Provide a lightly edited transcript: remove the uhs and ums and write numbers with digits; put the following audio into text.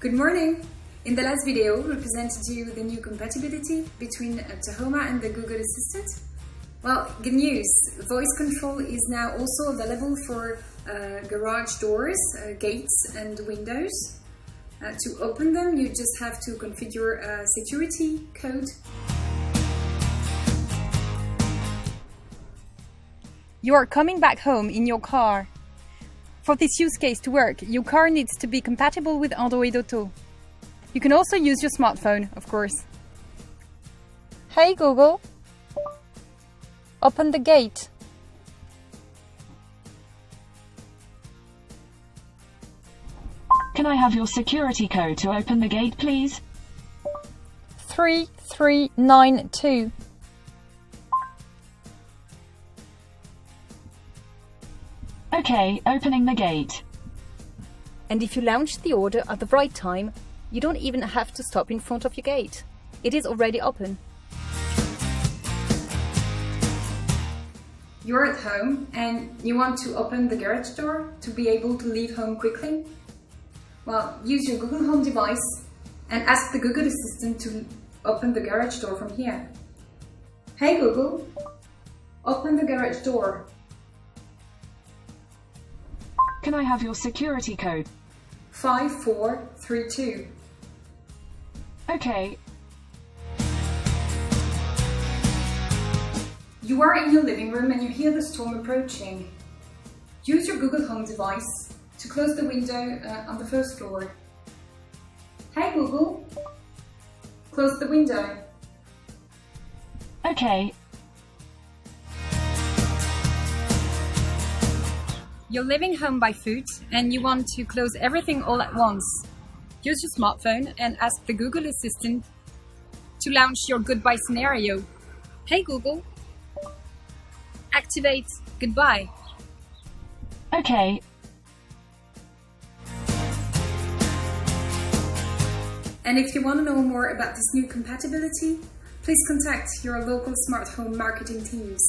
Good morning! In the last video, we presented you the new compatibility between Tahoma and the Google Assistant. Well, good news! Voice control is now also available for garage doors, gates and windows. To open them, you just have to configure a security code. You are coming back home in your car. For this use case to work, your car needs to be compatible with Android Auto. You can also use your smartphone, of course. Hey Google, open the gate. Can I have your security code to open the gate, please? 3392. Okay, opening the gate. And if you launch the order at the right time, you don't even have to stop in front of your gate. It is already open. You're at home and you want to open the garage door to be able to leave home quickly? Well, use your Google Home device and ask the Google Assistant to open the garage door from here. Hey Google, open the garage door. Can I have your security code? 5432. Okay. You are in your living room and you hear the storm approaching. Use your Google Home device to close the window on the first floor. Hey Google, close the window. Okay. You're leaving home by foot and you want to close everything all at once. Use your smartphone and ask the Google Assistant to launch your goodbye scenario. Hey Google, activate goodbye. Okay. And if you want to know more about this new compatibility, please contact your local smart home marketing teams.